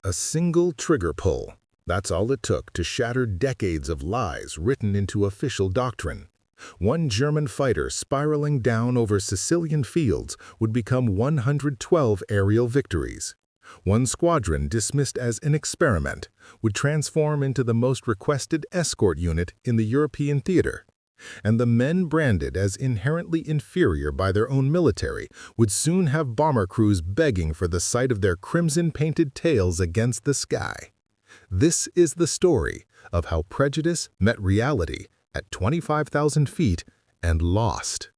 A single trigger pull. That's all it took to shatter decades of lies written into official doctrine. One German fighter spiraling down over Sicilian fields would become 112 aerial victories. One squadron dismissed as an experiment would transform into the most requested escort unit in the European theater. And the men branded as inherently inferior by their own military would soon have bomber crews begging for the sight of their crimson-painted tails against the sky. This is the story of how prejudice met reality at 25,000 feet and lost.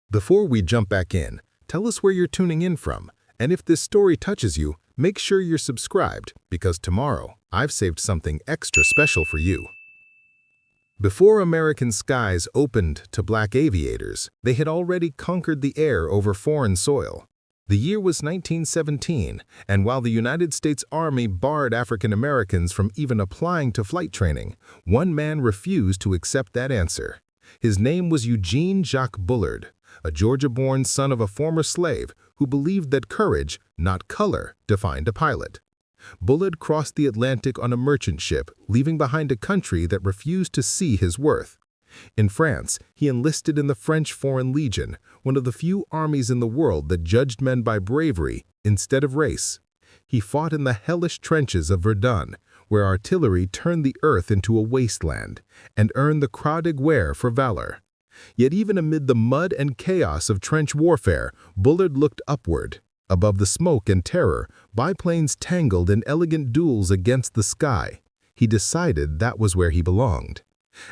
Before we jump back in, tell us where you're tuning in from, and if this story touches you, make sure you're subscribed, because tomorrow I've saved something extra special for you. Before American skies opened to black aviators, they had already conquered the air over foreign soil. The year was 1917, and while the United States Army barred African Americans from even applying to flight training, one man refused to accept that answer. His name was Eugene Jacques Bullard, a Georgia-born son of a former slave who believed that courage, not color, defined a pilot. Bullard crossed the Atlantic on a merchant ship, leaving behind a country that refused to see his worth. In France, he enlisted in the French Foreign Legion, one of the few armies in the world that judged men by bravery instead of race. He fought in the hellish trenches of Verdun, where artillery turned the earth into a wasteland, and earned the Croix de Guerre for valor. Yet even amid the mud and chaos of trench warfare, Bullard looked upward. Above the smoke and terror, biplanes tangled in elegant duels against the sky. He decided that was where he belonged.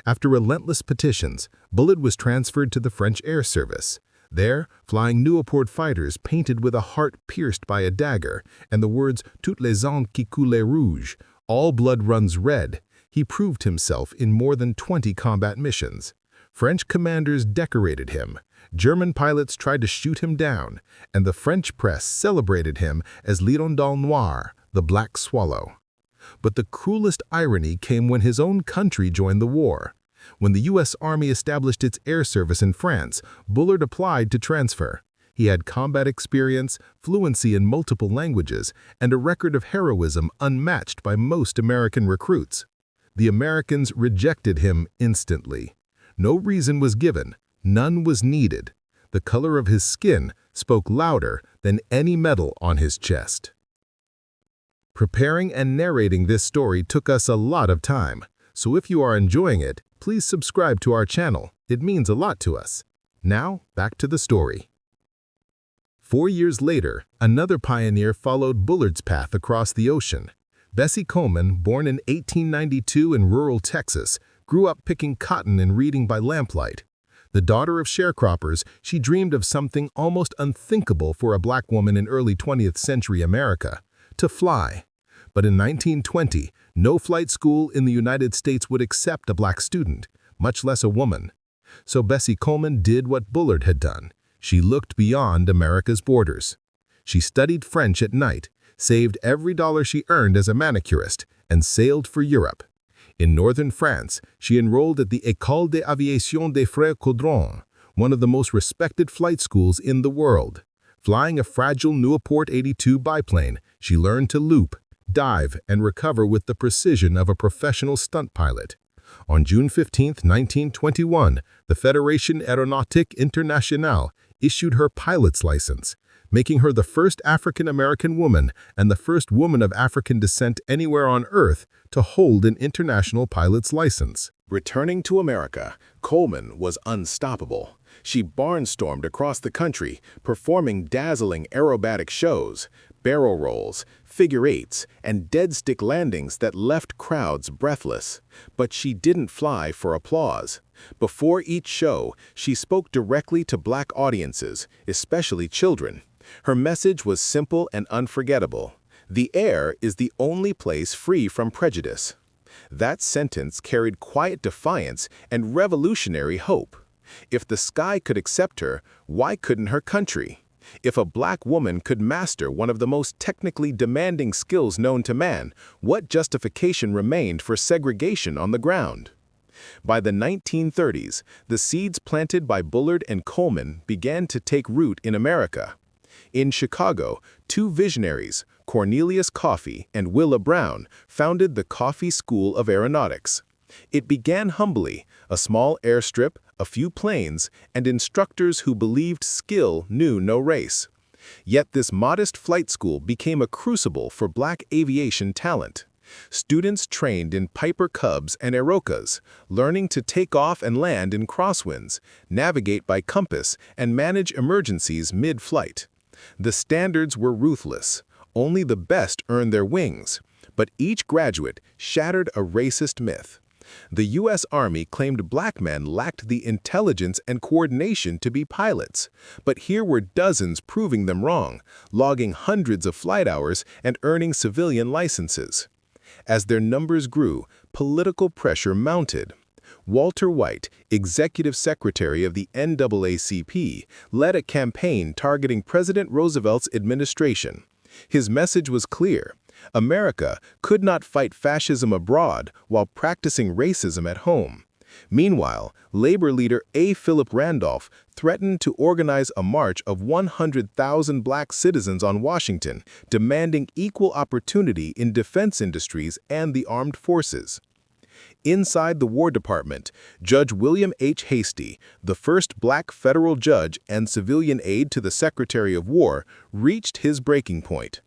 After relentless petitions, Bullard was transferred to the French Air Service. There, flying Nieuport fighters painted with a heart pierced by a dagger and the words "Toutes les âmes qui coulent rouge," all blood runs red, he proved himself in more than 20 combat missions. French commanders decorated him. German pilots tried to shoot him down, and the French press celebrated him as l'Hirondelle Noire, the Black Swallow. But the cruelest irony came when his own country joined the war. When the U.S. Army established its air service in France, Bullard applied to transfer. He had combat experience, fluency in multiple languages, and a record of heroism unmatched by most American recruits. The Americans rejected him instantly. No reason was given. None was needed. The color of his skin spoke louder than any medal on his chest. Preparing and narrating this story took us a lot of time, so if you are enjoying it, please subscribe to our channel. It means a lot to us. Now, back to the story. 4 years later, another pioneer followed Bullard's path across the ocean. Bessie Coleman, born in 1892 in rural Texas, grew up picking cotton and reading by lamplight. The daughter of sharecroppers, she dreamed of something almost unthinkable for a black woman in early 20th century America: to fly. But in 1920, no flight school in the United States would accept a black student, much less a woman. So Bessie Coleman did what Bullard had done. She looked beyond America's borders. She studied French at night, saved every dollar she earned as a manicurist, and sailed for Europe. In northern France, she enrolled at the École d'Aviation des Frères Caudron, one of the most respected flight schools in the world. Flying a fragile Nieuport 82 biplane, she learned to loop, dive, and recover with the precision of a professional stunt pilot. On June 15, 1921, the Fédération Aéronautique Internationale issued her pilot's license, making her the first African-American woman and the first woman of African descent anywhere on Earth to hold an international pilot's license. Returning to America, Coleman was unstoppable. She barnstormed across the country, performing dazzling aerobatic shows, barrel rolls, figure eights, and dead stick landings that left crowds breathless. But she didn't fly for applause. Before each show, she spoke directly to black audiences, especially children. Her message was simple and unforgettable. The air is the only place free from prejudice. That sentence carried quiet defiance and revolutionary hope. If the sky could accept her, why couldn't her country? If a black woman could master one of the most technically demanding skills known to man, what justification remained for segregation on the ground? By the 1930s, the seeds planted by Bullard and Coleman began to take root in America. In Chicago, two visionaries, Cornelius Coffey and Willa Brown founded the Coffey School of Aeronautics. It began humbly, a small airstrip, a few planes, and instructors who believed skill knew no race. Yet this modest flight school became a crucible for black aviation talent. Students trained in Piper Cubs and Aerokas, learning to take off and land in crosswinds, navigate by compass, and manage emergencies mid-flight. The standards were ruthless. Only the best earned their wings. But each graduate shattered a racist myth. The U.S. Army claimed black men lacked the intelligence and coordination to be pilots. But here were dozens proving them wrong, logging hundreds of flight hours and earning civilian licenses. As their numbers grew, political pressure mounted. Walter White, executive secretary of the NAACP, led a campaign targeting President Roosevelt's administration. His message was clear. America could not fight fascism abroad while practicing racism at home. Meanwhile, labor leader A. Philip Randolph threatened to organize a march of 100,000 black citizens on Washington, demanding equal opportunity in defense industries and the armed forces. Inside the War Department, Judge William H. Hastie, the first black federal judge and civilian aide to the Secretary of War, reached his breaking point.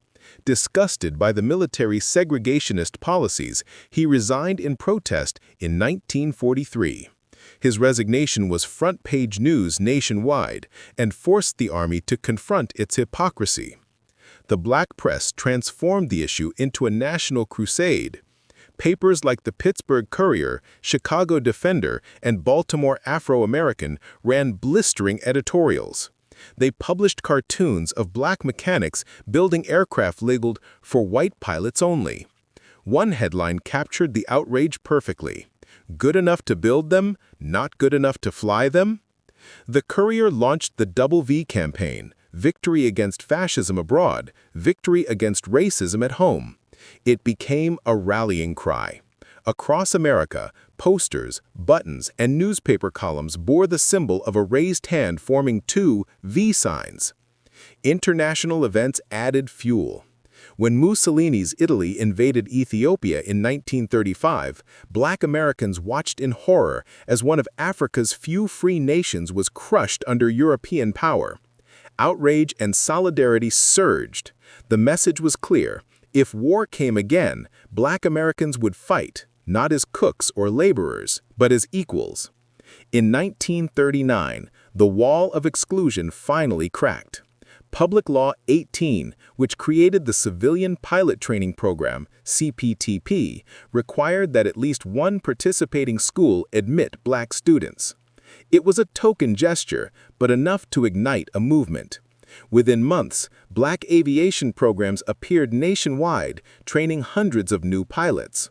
Disgusted by the military's segregationist policies, he resigned in protest in 1943. His resignation was front-page news nationwide and forced the Army to confront its hypocrisy. The black press transformed the issue into a national crusade. Papers like the Pittsburgh Courier, Chicago Defender, and Baltimore Afro-American ran blistering editorials. They published cartoons of black mechanics building aircraft labeled "For white pilots only." One headline captured the outrage perfectly. "Good enough to build them, not good enough to fly them?" The Courier launched the Double V campaign, Victory Against Fascism Abroad, Victory Against Racism at Home. It became a rallying cry. Across America, posters, buttons, and newspaper columns bore the symbol of a raised hand forming two V signs. International events added fuel. When Mussolini's Italy invaded Ethiopia in 1935, black Americans watched in horror as one of Africa's few free nations was crushed under European power. Outrage and solidarity surged. The message was clear. If war came again, black Americans would fight, not as cooks or laborers, but as equals. In 1939, the wall of exclusion finally cracked. Public Law 18, which created the Civilian Pilot Training Program, CPTP, required that at least one participating school admit black students. It was a token gesture, but enough to ignite a movement. Within months, black aviation programs appeared nationwide, training hundreds of new pilots.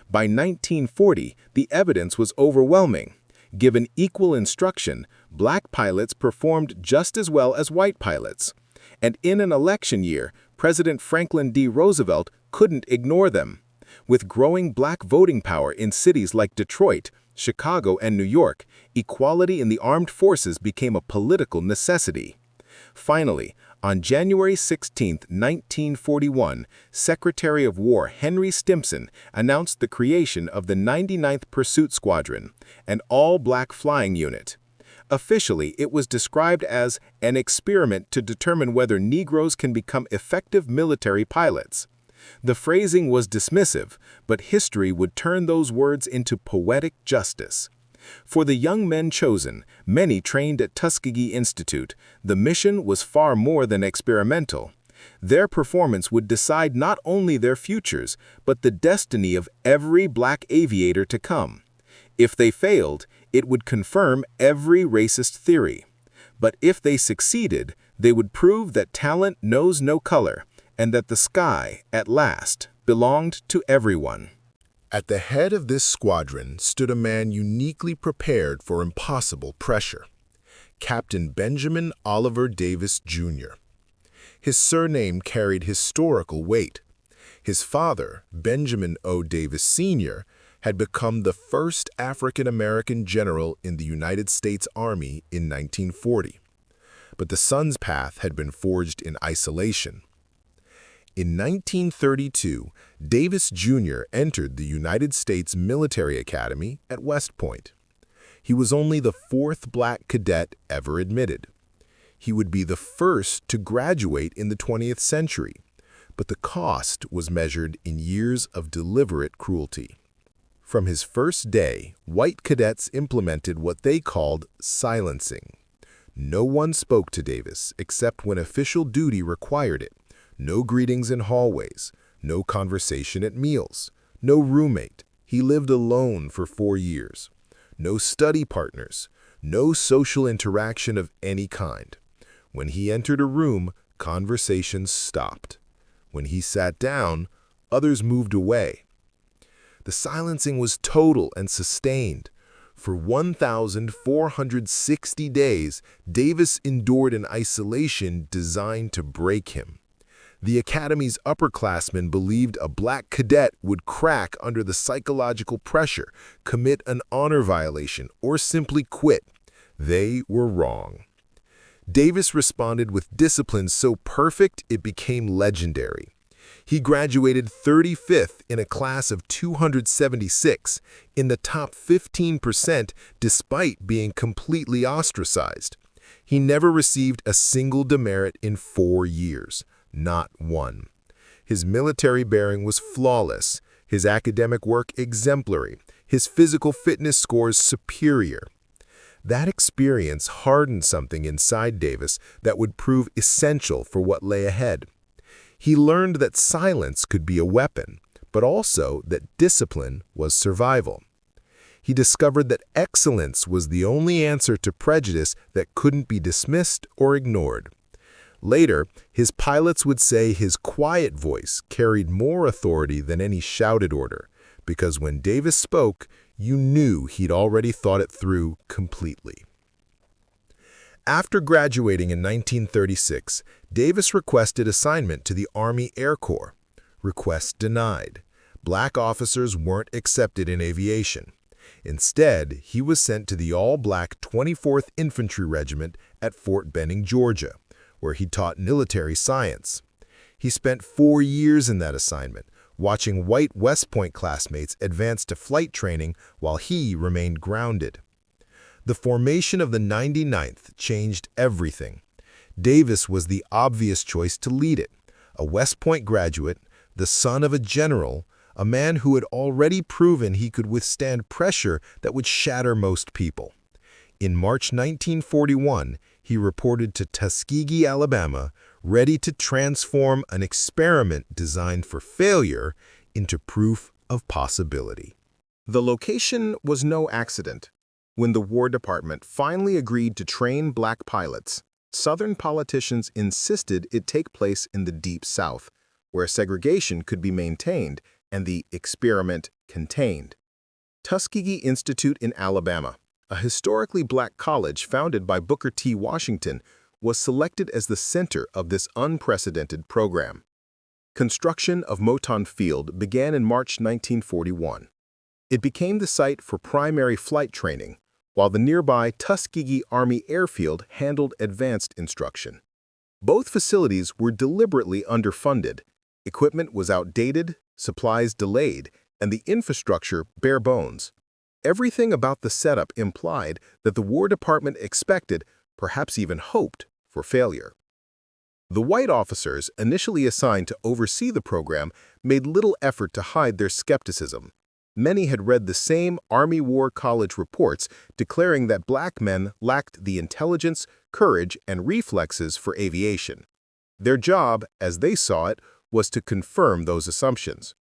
By 1940, the evidence was overwhelming. Given equal instruction, black pilots performed just as well as white pilots. And in an election year, President Franklin D. Roosevelt couldn't ignore them. With growing black voting power in cities like Detroit, Chicago, and New York, equality in the armed forces became a political necessity. Finally, on January 16, 1941, Secretary of War Henry Stimson announced the creation of the 99th Pursuit Squadron, an all-black flying unit. Officially, it was described as an experiment to determine whether Negroes can become effective military pilots. The phrasing was dismissive, but history would turn those words into poetic justice. For the young men chosen, many trained at Tuskegee Institute, the mission was far more than experimental. Their performance would decide not only their futures, but the destiny of every black aviator to come. If they failed, it would confirm every racist theory. But if they succeeded, they would prove that talent knows no color, and that the sky, at last, belonged to everyone. At the head of this squadron stood a man uniquely prepared for impossible pressure, Captain Benjamin Oliver Davis, Jr. His surname carried historical weight. His father, Benjamin O. Davis, Sr., had become the first African-American general in the United States Army in 1940. But the son's path had been forged in isolation. In 1932, Davis Jr. entered the United States Military Academy at West Point. He was only the fourth black cadet ever admitted. He would be the first to graduate in the 20th century, but the cost was measured in years of deliberate cruelty. From his first day, white cadets implemented what they called silencing. No one spoke to Davis except when official duty required it. No greetings in hallways, no conversation at meals, no roommate. He lived alone for 4 years. No study partners, no social interaction of any kind. When he entered a room, conversations stopped. When he sat down, others moved away. The silencing was total and sustained. For 1,460 days, Davis endured an isolation designed to break him. The Academy's upperclassmen believed a black cadet would crack under the psychological pressure, commit an honor violation, or simply quit. They were wrong. Davis responded with discipline so perfect it became legendary. He graduated 35th in a class of 276, in the top 15% despite being completely ostracized. He never received a single demerit in 4 years, not one. His military bearing was flawless, his academic work exemplary, his physical fitness scores superior. That experience hardened something inside Davis that would prove essential for what lay ahead. He learned that silence could be a weapon, but also that discipline was survival. He discovered that excellence was the only answer to prejudice that couldn't be dismissed or ignored. Later, his pilots would say his quiet voice carried more authority than any shouted order, because when Davis spoke, you knew he'd already thought it through completely. After graduating in 1936, Davis requested assignment to the Army Air Corps. Request denied. Black officers weren't accepted in aviation. Instead, he was sent to the all-black 24th Infantry Regiment at Fort Benning, Georgia, where he taught military science. He spent 4 years in that assignment, watching white West Point classmates advance to flight training while he remained grounded. The formation of the 99th changed everything. Davis was the obvious choice to lead it, a West Point graduate, the son of a general, a man who had already proven he could withstand pressure that would shatter most people. In March 1941, he reported to Tuskegee, Alabama, ready to transform an experiment designed for failure into proof of possibility. The location was no accident. When the War Department finally agreed to train black pilots, Southern politicians insisted it take place in the Deep South, where segregation could be maintained and the experiment contained. Tuskegee Institute in Alabama, a historically black college founded by Booker T. Washington, was selected as the center of this unprecedented program. Construction of Moton Field began in March 1941. It became the site for primary flight training, while the nearby Tuskegee Army Airfield handled advanced instruction. Both facilities were deliberately underfunded. Equipment was outdated, supplies delayed, and the infrastructure bare bones. Everything about the setup implied that the War Department expected, perhaps even hoped, for failure. The white officers initially assigned to oversee the program made little effort to hide their skepticism. Many had read the same Army War College reports declaring that black men lacked the intelligence, courage, and reflexes for aviation. Their job, as they saw it, was to confirm those assumptions.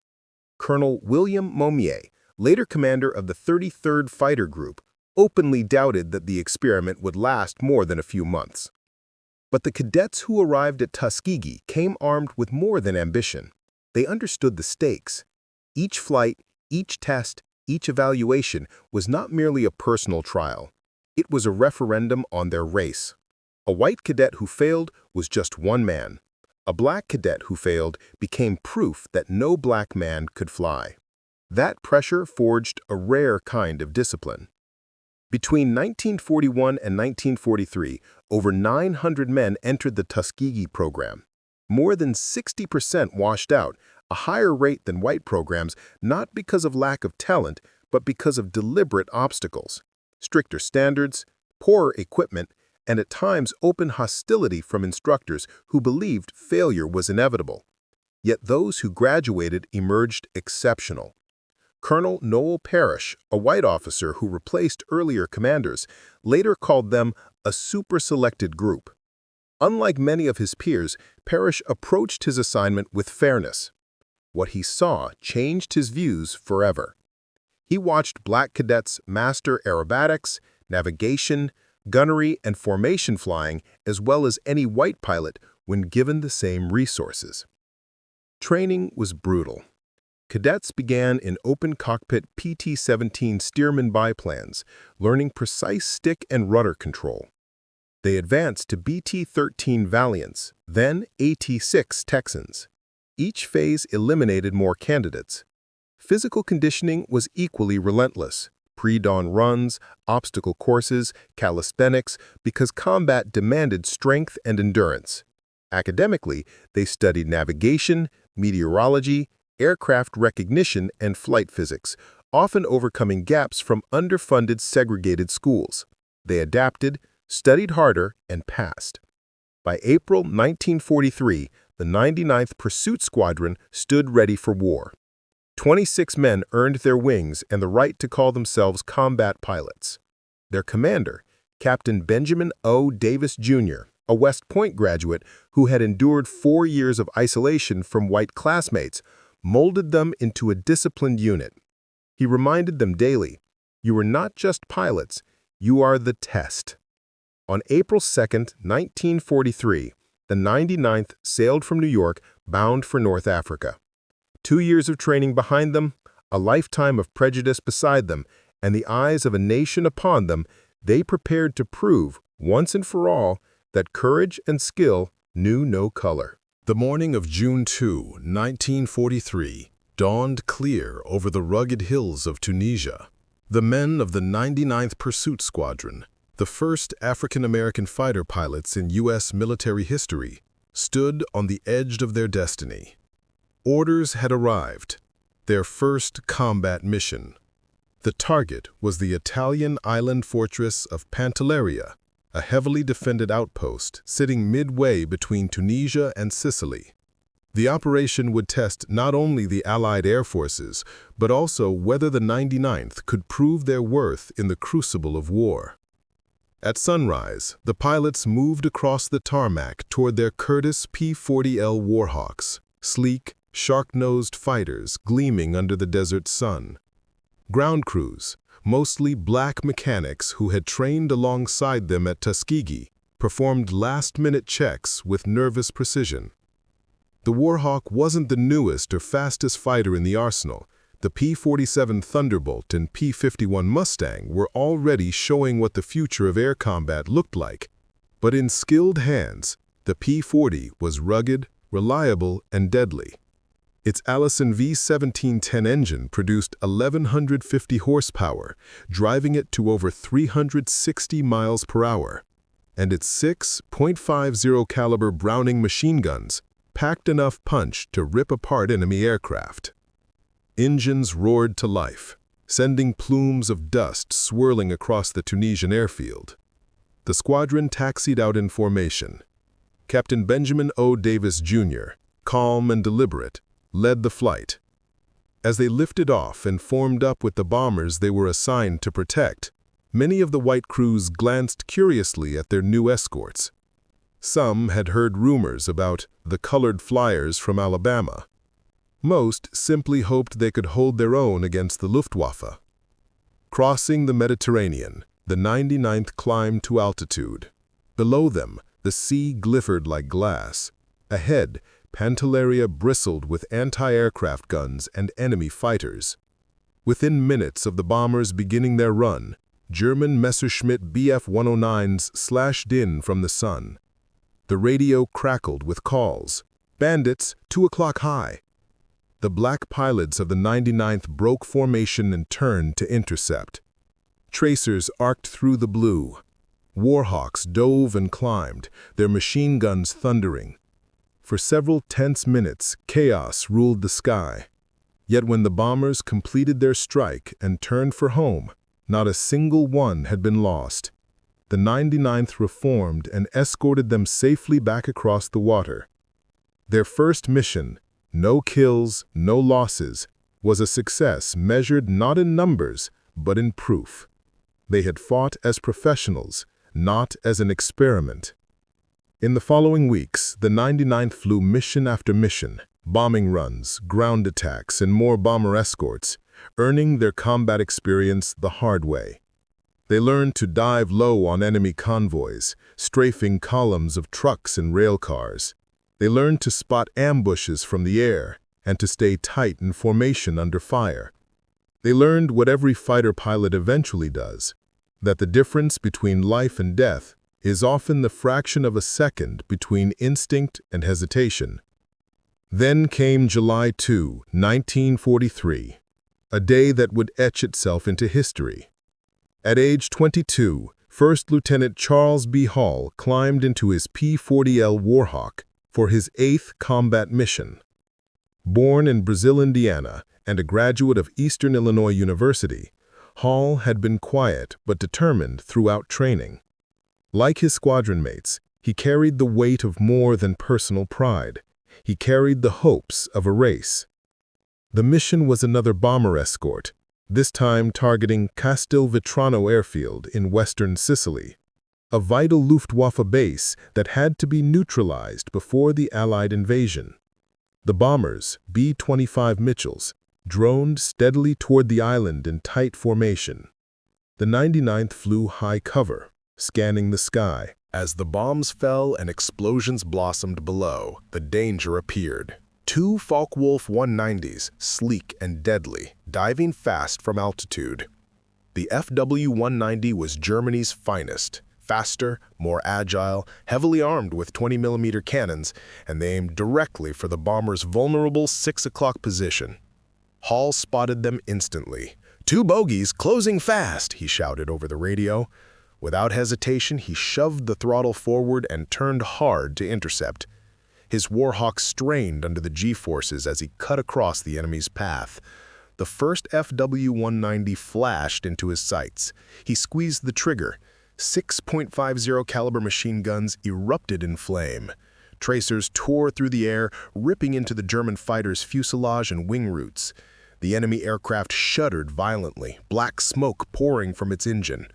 Colonel William Momier, later commander of the 33rd Fighter Group, openly doubted that the experiment would last more than a few months. But the cadets who arrived at Tuskegee came armed with more than ambition. They understood the stakes. Each flight, each test, each evaluation was not merely a personal trial. It was a referendum on their race. A white cadet who failed was just one man. A black cadet who failed became proof that no black man could fly. That pressure forged a rare kind of discipline. Between 1941 and 1943, over 900 men entered the Tuskegee program. more than 60% washed out, a higher rate than white programs, not because of lack of talent, but because of deliberate obstacles, stricter standards, poorer equipment, and at times open hostility from instructors who believed failure was inevitable. Yet those who graduated emerged exceptional. Colonel Noel Parrish, a white officer who replaced earlier commanders, later called them a super-selected group. Unlike many of his peers, Parrish approached his assignment with fairness. What he saw changed his views forever. He watched black cadets master aerobatics, navigation, gunnery, and formation flying, as well as any white pilot when given the same resources. Training was brutal. Cadets began in open-cockpit PT-17 Stearman biplanes, learning precise stick and rudder control. They advanced to BT-13 Valiants, then AT-6 Texans. Each phase eliminated more candidates. Physical conditioning was equally relentless. Pre-dawn runs, obstacle courses, calisthenics, because combat demanded strength and endurance. Academically, they studied navigation, meteorology, aircraft recognition, and flight physics, often overcoming gaps from underfunded segregated schools. They adapted, studied harder, and passed. By April 1943, the 99th Pursuit Squadron stood ready for war. 26 men earned their wings and the right to call themselves combat pilots. Their commander, Captain Benjamin O. Davis, Jr., a West Point graduate who had endured 4 years of isolation from white classmates, molded them into a disciplined unit. He reminded them daily, "You are not just pilots, you are the test." On April 2, 1943, the 99th sailed from New York bound for North Africa. 2 years of training behind them, a lifetime of prejudice beside them, and the eyes of a nation upon them, they prepared to prove, once and for all, that courage and skill knew no color. The morning of June 2, 1943, dawned clear over the rugged hills of Tunisia. The men of the 99th Pursuit Squadron, the first African-American fighter pilots in U.S. military history, stood on the edge of their destiny. Orders had arrived, their first combat mission. The target was the Italian island fortress of Pantelleria, a heavily defended outpost sitting midway between Tunisia and Sicily. The operation would test not only the Allied air forces, but also whether the 99th could prove their worth in the crucible of war. At sunrise, the pilots moved across the tarmac toward their Curtiss P-40L Warhawks, sleek, shark-nosed fighters gleaming under the desert sun. Ground crews, mostly black mechanics who had trained alongside them at Tuskegee, performed last-minute checks with nervous precision. The Warhawk wasn't the newest or fastest fighter in the arsenal. The P-47 Thunderbolt and P-51 Mustang were already showing what the future of air combat looked like. But in skilled hands, the P-40 was rugged, reliable, and deadly. Its Allison V1710 engine produced 1,150 horsepower, driving it to over 360 miles per hour. And its 6.50 caliber Browning machine guns packed enough punch to rip apart enemy aircraft. Engines roared to life, sending plumes of dust swirling across the Tunisian airfield. The squadron taxied out in formation. Captain Benjamin O. Davis, Jr., calm and deliberate, led the flight. As they lifted off and formed up with the bombers they were assigned to protect, many of the white crews glanced curiously at their new escorts. Some had heard rumors about the colored flyers from Alabama. Most simply hoped they could hold their own against the Luftwaffe. Crossing the Mediterranean, the 99th climbed to altitude. Below them, the sea glittered like glass. Ahead, Pantelleria bristled with anti-aircraft guns and enemy fighters. Within minutes of the bombers beginning their run, German Messerschmitt Bf-109s slashed in from the sun. The radio crackled with calls. "Bandits, 2 o'clock high." The black pilots of the 99th broke formation and turned to intercept. Tracers arced through the blue. Warhawks dove and climbed, their machine guns thundering. For several tense minutes, chaos ruled the sky. Yet when the bombers completed their strike and turned for home, not a single one had been lost. The 99th reformed and escorted them safely back across the water. Their first mission, no kills, no losses, was a success measured not in numbers, but in proof. They had fought as professionals, not as an experiment. In the following weeks, the 99th flew mission after mission, bombing runs, ground attacks, and more bomber escorts, earning their combat experience the hard way. They learned to dive low on enemy convoys, strafing columns of trucks and rail cars. They learned to spot ambushes from the air and to stay tight in formation under fire. They learned what every fighter pilot eventually does, that the difference between life and death is often the fraction of a second between instinct and hesitation. Then came July 2, 1943, a day that would etch itself into history. At age 22, First Lieutenant Charles B. Hall climbed into his P-40L Warhawk for his 8th combat mission. Born in Brazil, Indiana, and a graduate of Eastern Illinois University, Hall had been quiet but determined throughout training. Like his squadron mates, he carried the weight of more than personal pride. He carried the hopes of a race. The mission was another bomber escort, this time targeting Castelvetrano Airfield in western Sicily, a vital Luftwaffe base that had to be neutralized before the Allied invasion. The bombers, B-25 Mitchells, droned steadily toward the island in tight formation. The 99th flew high cover, scanning the sky. As the bombs fell and explosions blossomed below, the danger appeared. 2 Focke-Wulf 190s, sleek and deadly, diving fast from altitude. The FW-190 was Germany's finest. Faster, more agile, heavily armed with 20mm cannons, and they aimed directly for the bomber's vulnerable 6 o'clock position. Hall spotted them instantly. 2 bogies closing fast, he shouted over the radio. Without hesitation, he shoved the throttle forward and turned hard to intercept. His Warhawk strained under the G-forces as he cut across the enemy's path. The first FW-190 flashed into his sights. He squeezed the trigger. 6.50 caliber machine guns erupted in flame. Tracers tore through the air, ripping into the German fighter's fuselage and wing roots. The enemy aircraft shuddered violently, black smoke pouring from its engine.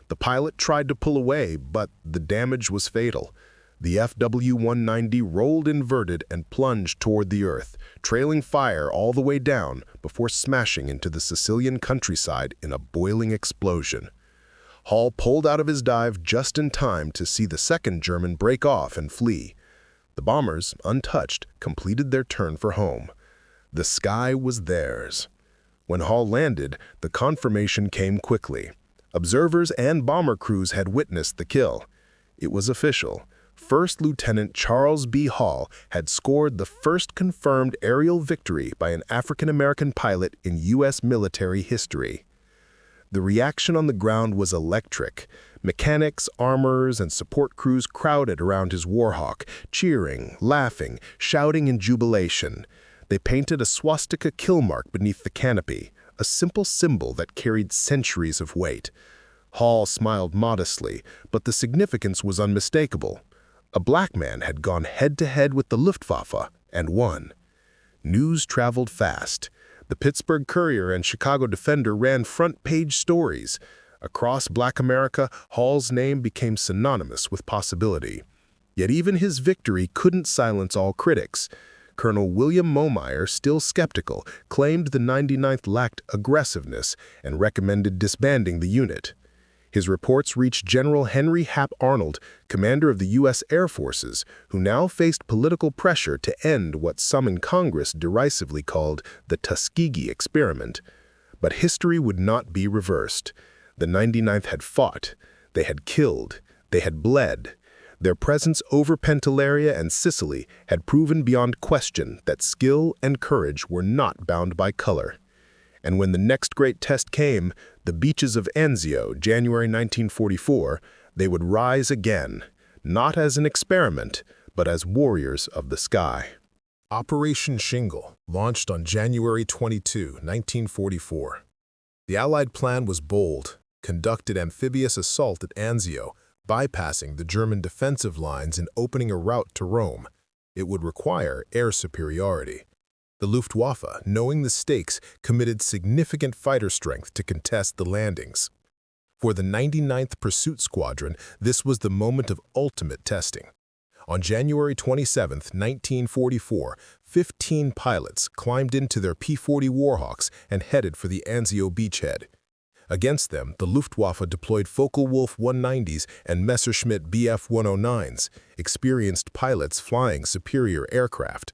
The pilot tried to pull away, but the damage was fatal. The FW-190 rolled inverted and plunged toward the earth, trailing fire all the way down before smashing into the Sicilian countryside in a boiling explosion. Hall pulled out of his dive just in time to see the second German break off and flee. The bombers, untouched, completed their turn for home. The sky was theirs. When Hall landed, the confirmation came quickly. Observers and bomber crews had witnessed the kill. It was official. First Lieutenant Charles B. Hall had scored the first confirmed aerial victory by an African-American pilot in U.S. military history. The reaction on the ground was electric. Mechanics, armorers, and support crews crowded around his Warhawk, cheering, laughing, shouting in jubilation. They painted a swastika kill mark beneath the canopy, a simple symbol that carried centuries of weight. Hall smiled modestly, but the significance was unmistakable. A black man had gone head-to-head with the Luftwaffe and won. News traveled fast. The Pittsburgh Courier and Chicago Defender ran front-page stories. Across Black America, Hall's name became synonymous with possibility. Yet even his victory couldn't silence all critics. Colonel William Momeyer, still skeptical, claimed the 99th lacked aggressiveness and recommended disbanding the unit. His reports reached General Henry Hap Arnold, commander of the U.S. Air Forces, who now faced political pressure to end what some in Congress derisively called the Tuskegee experiment. But history would not be reversed. The 99th had fought, they had killed, they had bled. Their presence over Pantelleria and Sicily had proven beyond question that skill and courage were not bound by color. And when the next great test came, the beaches of Anzio, January 1944, they would rise again, not as an experiment, but as warriors of the sky. Operation Shingle launched on January 22, 1944. The Allied plan was bold, conducted amphibious assault at Anzio, bypassing the German defensive lines and opening a route to Rome. It would require air superiority. The Luftwaffe, knowing the stakes, committed significant fighter strength to contest the landings. For the 99th Pursuit Squadron, this was the moment of ultimate testing. On January 27, 1944, 15 pilots climbed into their P-40 Warhawks and headed for the Anzio beachhead. Against them, the Luftwaffe deployed Focke-Wulf 190s and Messerschmitt Bf 109s, experienced pilots flying superior aircraft.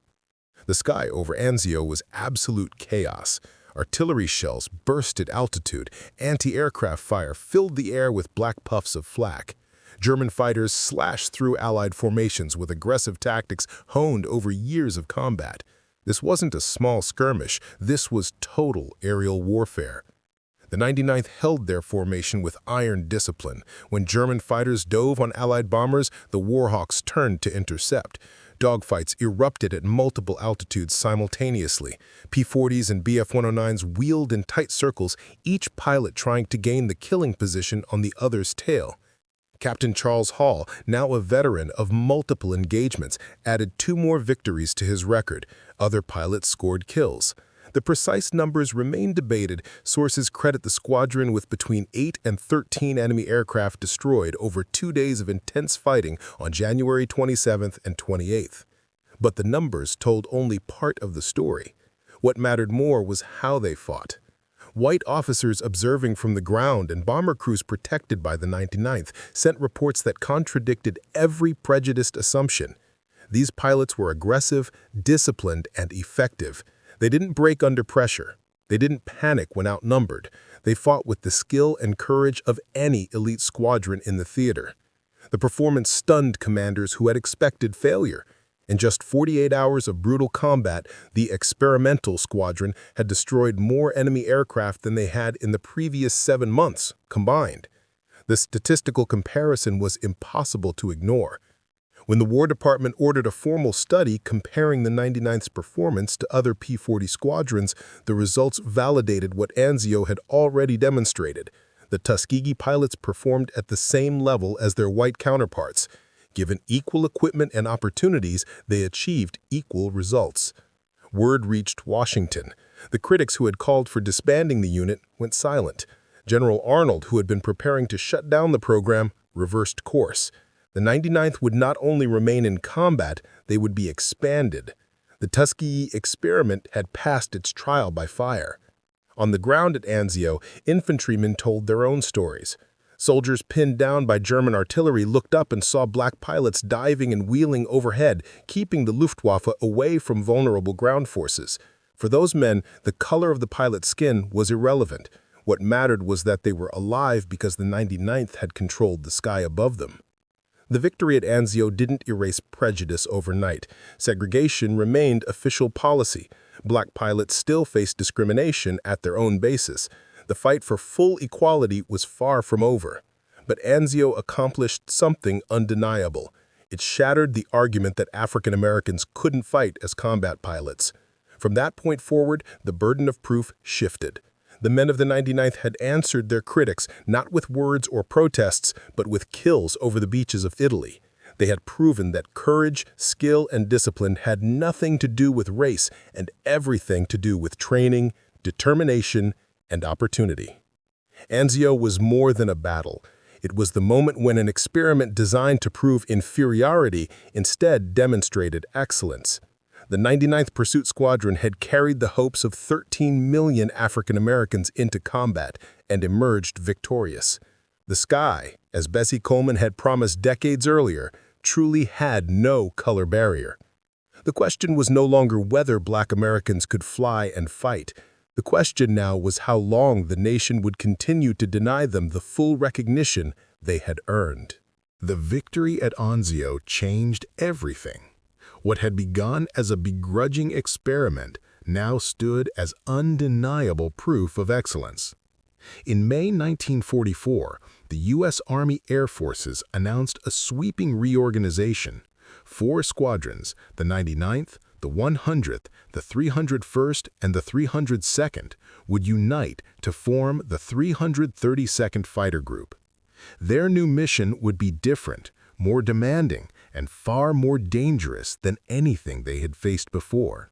The sky over Anzio was absolute chaos. Artillery shells burst at altitude, anti-aircraft fire filled the air with black puffs of flak. German fighters slashed through Allied formations with aggressive tactics honed over years of combat. This wasn't a small skirmish, this was total aerial warfare. The 99th held their formation with iron discipline. When German fighters dove on Allied bombers, the Warhawks turned to intercept. Dogfights erupted at multiple altitudes simultaneously. P-40s and Bf-109s wheeled in tight circles, each pilot trying to gain the killing position on the other's tail. Captain Charles Hall, now a veteran of multiple engagements, added 2 more victories to his record. Other pilots scored kills. The precise numbers remain debated. Sources credit the squadron with between 8 and 13 enemy aircraft destroyed over 2 days of intense fighting on January 27th and 28th. But the numbers told only part of the story. What mattered more was how they fought. White officers observing from the ground and bomber crews protected by the 99th sent reports that contradicted every prejudiced assumption. These pilots were aggressive, disciplined, and effective. They didn't break under pressure. They didn't panic when outnumbered. They fought with the skill and courage of any elite squadron in the theater. The performance stunned commanders who had expected failure. In just 48 hours of brutal combat, the experimental squadron had destroyed more enemy aircraft than they had in the previous 7 months combined. The statistical comparison was impossible to ignore. When the War Department ordered a formal study comparing the 99th's performance to other P-40 squadrons, the results validated what Anzio had already demonstrated. The Tuskegee pilots performed at the same level as their white counterparts. Given equal equipment and opportunities, they achieved equal results. Word reached Washington. The critics who had called for disbanding the unit went silent. General Arnold, who had been preparing to shut down the program, reversed course. The 99th would not only remain in combat, they would be expanded. The Tuskegee experiment had passed its trial by fire. On the ground at Anzio, infantrymen told their own stories. Soldiers pinned down by German artillery looked up and saw black pilots diving and wheeling overhead, keeping the Luftwaffe away from vulnerable ground forces. For those men, the color of the pilot's skin was irrelevant. What mattered was that they were alive because the 99th had controlled the sky above them. The victory at Anzio didn't erase prejudice overnight. Segregation remained official policy. Black pilots still faced discrimination at their own basis. The fight for full equality was far from over. But Anzio accomplished something undeniable. It shattered the argument that African Americans couldn't fight as combat pilots. From that point forward, the burden of proof shifted. The men of the 99th had answered their critics not with words or protests, but with kills over the beaches of Italy. They had proven that courage, skill, and discipline had nothing to do with race and everything to do with training, determination, and opportunity. Anzio was more than a battle. It was the moment when an experiment designed to prove inferiority instead demonstrated excellence. The 99th Pursuit Squadron had carried the hopes of 13 million African Americans into combat and emerged victorious. The sky, as Bessie Coleman had promised decades earlier, truly had no color barrier. The question was no longer whether Black Americans could fly and fight. The question now was how long the nation would continue to deny them the full recognition they had earned. The victory at Anzio changed everything. What had begun as a begrudging experiment now stood as undeniable proof of excellence. In May 1944, the U.S. Army Air Forces announced a sweeping reorganization. 4 squadrons, the 99th, the 100th, the 301st, and the 302nd, would unite to form the 332nd Fighter Group. Their new mission would be different, more demanding, and far more dangerous than anything they had faced before.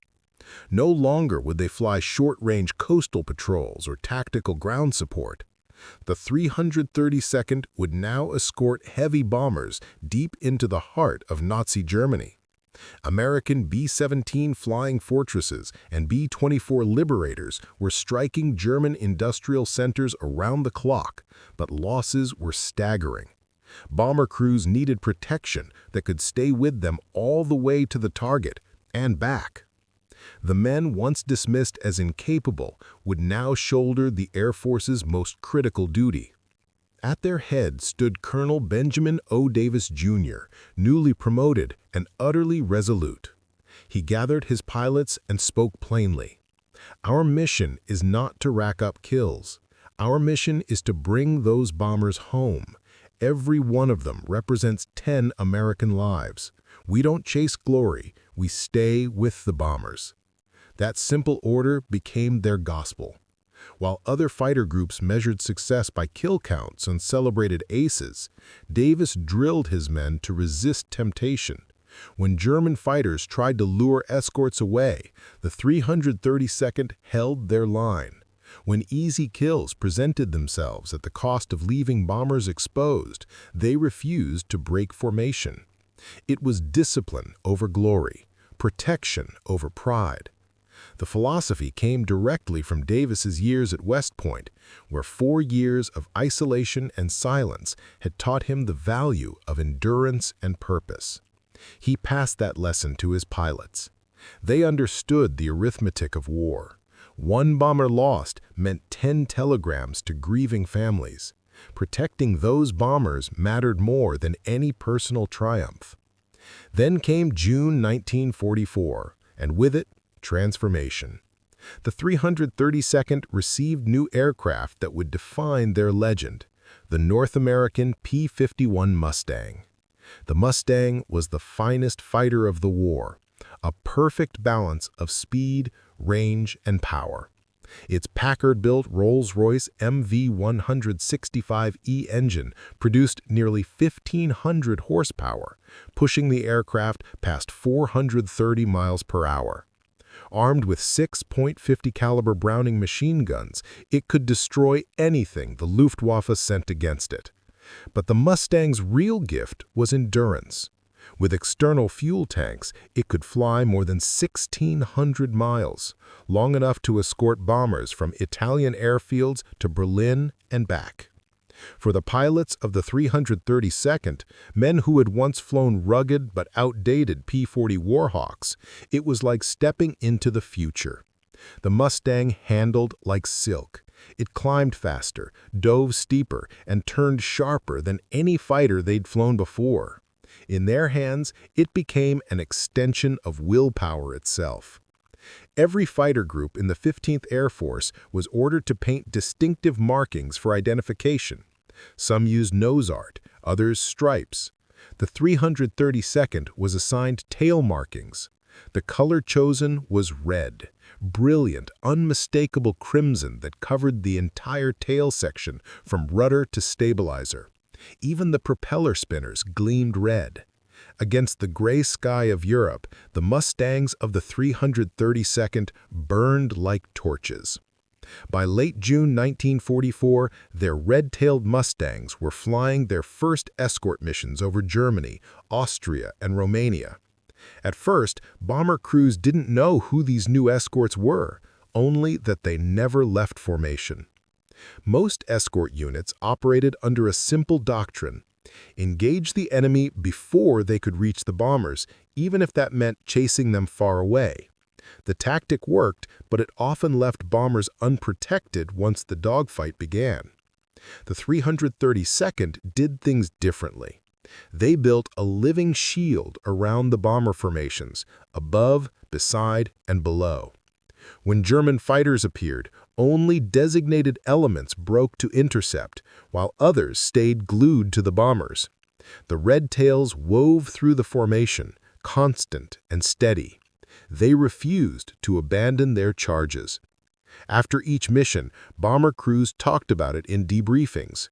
No longer would they fly short-range coastal patrols or tactical ground support. The 332nd would now escort heavy bombers deep into the heart of Nazi Germany. American B-17 Flying Fortresses and B-24 Liberators were striking German industrial centers around the clock, but losses were staggering. Bomber crews needed protection that could stay with them all the way to the target and back. The men once dismissed as incapable would now shoulder the Air Force's most critical duty. At their head stood Colonel Benjamin O. Davis, Jr., newly promoted and utterly resolute. He gathered his pilots and spoke plainly. "Our mission is not to rack up kills. Our mission is to bring those bombers home. Every one of them represents 10 American lives. We don't chase glory, we stay with the bombers." That simple order became their gospel. While other fighter groups measured success by kill counts and celebrated aces, Davis drilled his men to resist temptation. When German fighters tried to lure escorts away, the 332nd held their line. When easy kills presented themselves at the cost of leaving bombers exposed, they refused to break formation. It was discipline over glory, protection over pride. The philosophy came directly from Davis's years at West Point, where 4 years of isolation and silence had taught him the value of endurance and purpose. He passed that lesson to his pilots. They understood the arithmetic of war. 1 bomber lost meant 10 telegrams to grieving families. Protecting those bombers mattered more than any personal triumph. Then came June 1944, and with it, transformation. The 332nd received new aircraft that would define their legend, the North American P-51 Mustang. The Mustang was the finest fighter of the war, a perfect balance of speed, range, and power. Its Packard-built Rolls-Royce MV-165E engine produced nearly 1,500 horsepower, pushing the aircraft past 430 miles per hour. Armed with 6.50 caliber Browning machine guns, it could destroy anything the Luftwaffe sent against it. But the Mustang's real gift was endurance. With external fuel tanks, it could fly more than 1,600 miles, long enough to escort bombers from Italian airfields to Berlin and back. For the pilots of the 332nd, men who had once flown rugged but outdated P-40 Warhawks, it was like stepping into the future. The Mustang handled like silk. It climbed faster, dove steeper, and turned sharper than any fighter they'd flown before. In their hands, it became an extension of willpower itself. Every fighter group in the 15th Air Force was ordered to paint distinctive markings for identification. Some used nose art, others stripes. The 332nd was assigned tail markings. The color chosen was red, brilliant, unmistakable crimson that covered the entire tail section from rudder to stabilizer. Even the propeller spinners gleamed red. Against the gray sky of Europe, the Mustangs of the 332nd burned like torches. By late June 1944, their red-tailed Mustangs were flying their first escort missions over Germany, Austria, and Romania. At first, bomber crews didn't know who these new escorts were, only that they never left formation. Most escort units operated under a simple doctrine: engage the enemy before they could reach the bombers, even if that meant chasing them far away. The tactic worked, but it often left bombers unprotected once the dogfight began. The 332nd did things differently. They built a living shield around the bomber formations, above, beside, and below. When German fighters appeared, only designated elements broke to intercept, while others stayed glued to the bombers. The red tails wove through the formation, constant and steady. They refused to abandon their charges. After each mission, bomber crews talked about it in debriefings.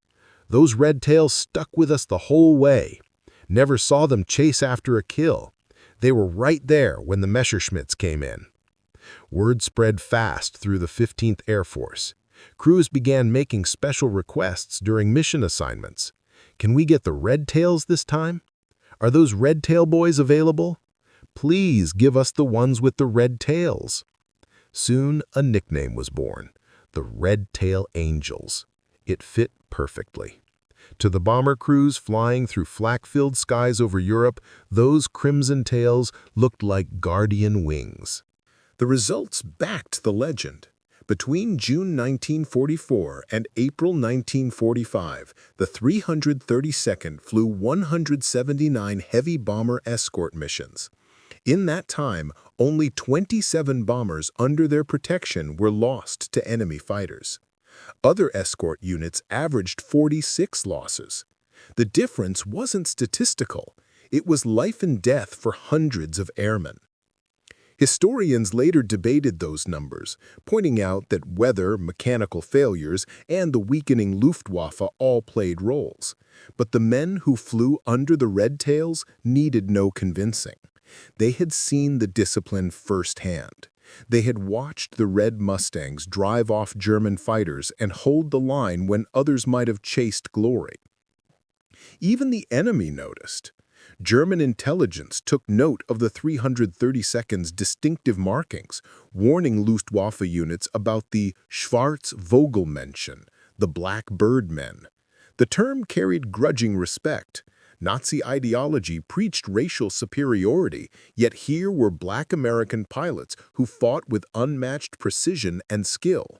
Those red tails stuck with us the whole way. Never saw them chase after a kill. They were right there when the Messerschmitts came in. Word spread fast through the 15th Air Force. Crews began making special requests during mission assignments. Can we get the red tails this time? Are those red tail boys available? Please give us the ones with the red tails. Soon a nickname was born, the Red Tail Angels. It fit perfectly. To the bomber crews flying through flak-filled skies over Europe, those crimson tails looked like guardian wings. The results backed the legend. Between June 1944 and April 1945, the 332nd flew 179 heavy bomber escort missions. In that time, only 27 bombers under their protection were lost to enemy fighters. Other escort units averaged 46 losses. The difference wasn't statistical. It was life and death for hundreds of airmen. Historians later debated those numbers, pointing out that weather, mechanical failures, and the weakening Luftwaffe all played roles. But the men who flew under the red tails needed no convincing. They had seen the discipline firsthand. They had watched the Red Mustangs drive off German fighters and hold the line when others might have chased glory. Even the enemy noticed. German intelligence took note of the 332nd's distinctive markings, warning Luftwaffe units about the Schwarz-Vogelmännchen, the Black Bird Men. The term carried grudging respect. Nazi ideology preached racial superiority, yet here were Black American pilots who fought with unmatched precision and skill.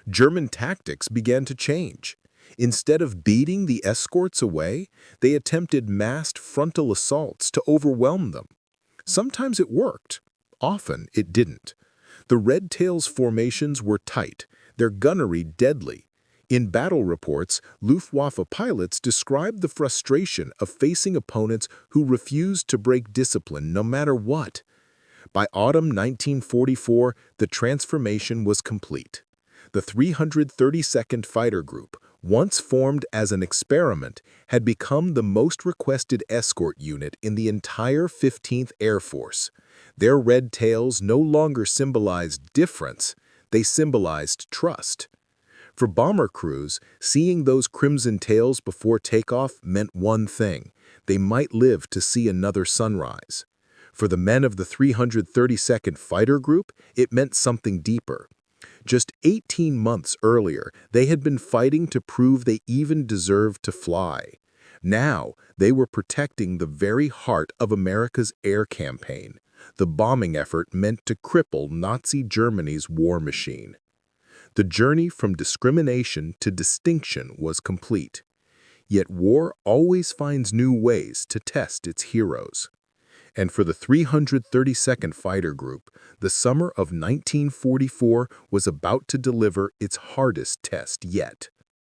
German tactics began to change. Instead of beating the escorts away, they attempted massed frontal assaults to overwhelm them. Sometimes it worked. Often it didn't. The Red Tails formations were tight, their gunnery deadly. In battle reports, Luftwaffe pilots described the frustration of facing opponents who refused to break discipline no matter what. By autumn 1944, the transformation was complete. The 332nd Fighter Group, once formed as an experiment, had become the most requested escort unit in the entire 15th Air Force. Their red tails no longer symbolized difference, they symbolized trust. For bomber crews, seeing those crimson tails before takeoff meant one thing: they might live to see another sunrise. For the men of the 332nd Fighter Group, it meant something deeper. Just 18 months earlier, they had been fighting to prove they even deserved to fly. Now, they were protecting the very heart of America's air campaign, the bombing effort meant to cripple Nazi Germany's war machine. The journey from discrimination to distinction was complete. Yet war always finds new ways to test its heroes. And for the 332nd Fighter Group, the summer of 1944 was about to deliver its hardest test yet.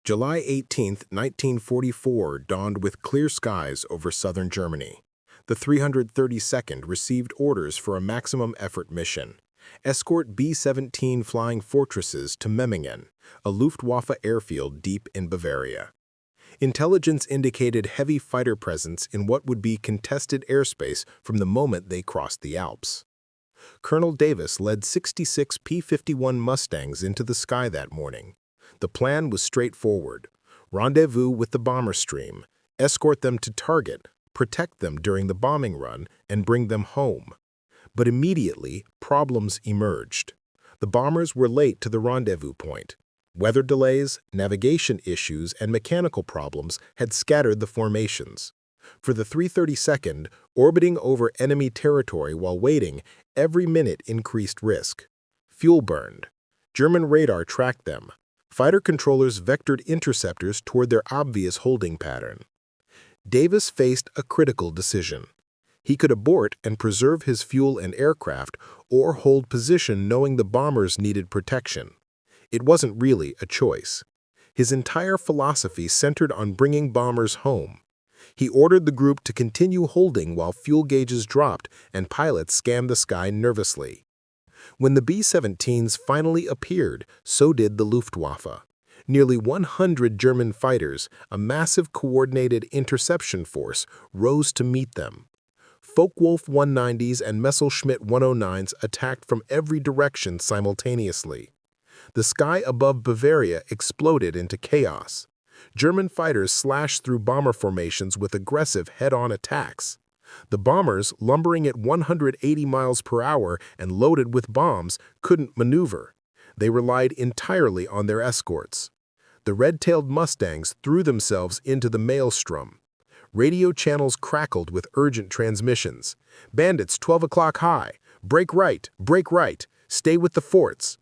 July 18, 1944 dawned with clear skies over southern Germany. The 332nd received orders for a maximum effort mission. Escort B-17 flying fortresses to Memmingen, a Luftwaffe airfield deep in Bavaria. Intelligence indicated heavy fighter presence in what would be contested airspace from the moment they crossed the Alps. Colonel Davis led 66 P-51 Mustangs into the sky that morning. The plan was straightforward: rendezvous with the bomber stream, escort them to target, protect them during the bombing run, and bring them home. But immediately, problems emerged. The bombers were late to the rendezvous point. Weather delays, navigation issues, and mechanical problems had scattered the formations. For the 332nd, orbiting over enemy territory while waiting, every minute increased risk. Fuel burned. German radar tracked them. Fighter controllers vectored interceptors toward their obvious holding pattern. Davis faced a critical decision. He could abort and preserve his fuel and aircraft, or hold position knowing the bombers needed protection. It wasn't really a choice. His entire philosophy centered on bringing bombers home. He ordered the group to continue holding while fuel gauges dropped and pilots scanned the sky nervously. When the B-17s finally appeared, so did the Luftwaffe. Nearly 100 German fighters, a massive coordinated interception force, rose to meet them. Focke-Wulf 190s and Messerschmitt 109s attacked from every direction simultaneously. The sky above Bavaria exploded into chaos. German fighters slashed through bomber formations with aggressive head-on attacks. The bombers, lumbering at 180 miles per hour and loaded with bombs, couldn't maneuver. They relied entirely on their escorts. The red-tailed Mustangs threw themselves into the maelstrom. Radio channels crackled with urgent transmissions. Bandits 12 o'clock high. Break right, stay with the forts.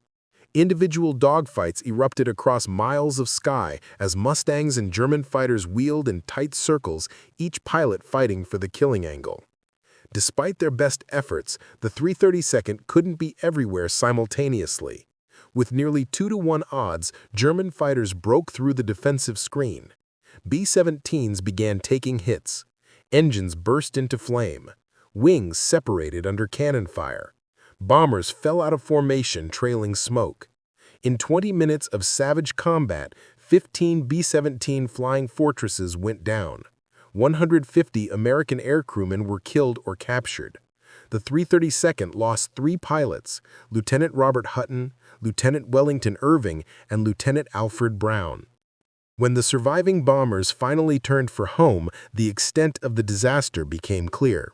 Individual dogfights erupted across miles of sky as Mustangs and German fighters wheeled in tight circles, each pilot fighting for the killing angle. Despite their best efforts, the 332nd couldn't be everywhere simultaneously. With nearly 2-to-1 odds, German fighters broke through the defensive screen. B-17s began taking hits. Engines burst into flame. Wings separated under cannon fire. Bombers fell out of formation trailing smoke. In 20 minutes of savage combat, 15 B-17 flying fortresses went down. 150 American aircrewmen were killed or captured. The 332nd lost 3 pilots, Lieutenant Robert Hutton, Lieutenant Wellington Irving, and Lieutenant Alfred Brown. When the surviving bombers finally turned for home, the extent of the disaster became clear.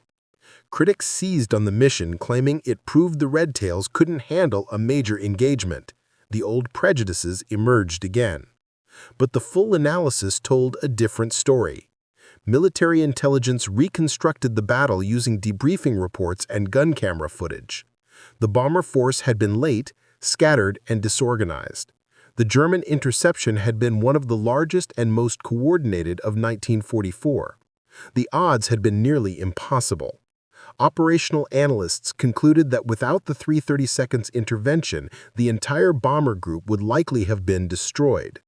Critics seized on the mission, claiming it proved the Red Tails couldn't handle a major engagement. The old prejudices emerged again. But the full analysis told a different story. Military intelligence reconstructed the battle using debriefing reports and gun camera footage. The bomber force had been late, scattered, and disorganized. The German interception had been one of the largest and most coordinated of 1944. The odds had been nearly impossible. Operational analysts concluded that without the 332nd's intervention, the entire bomber group would likely have been destroyed.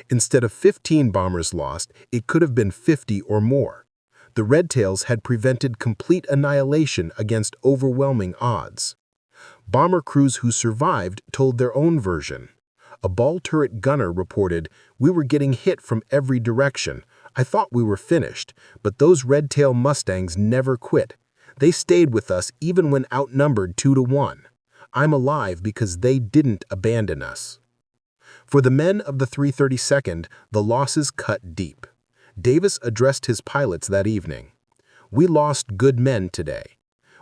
Instead of 15 bombers lost, it could have been 50 or more. The Red Tails had prevented complete annihilation against overwhelming odds. Bomber crews who survived told their own version. A ball turret gunner reported, "We were getting hit from every direction. I thought we were finished, but those red-tail Mustangs never quit. They stayed with us even when outnumbered 2-to-1. I'm alive because they didn't abandon us." For the men of the 332nd, the losses cut deep. Davis addressed his pilots that evening. "We lost good men today.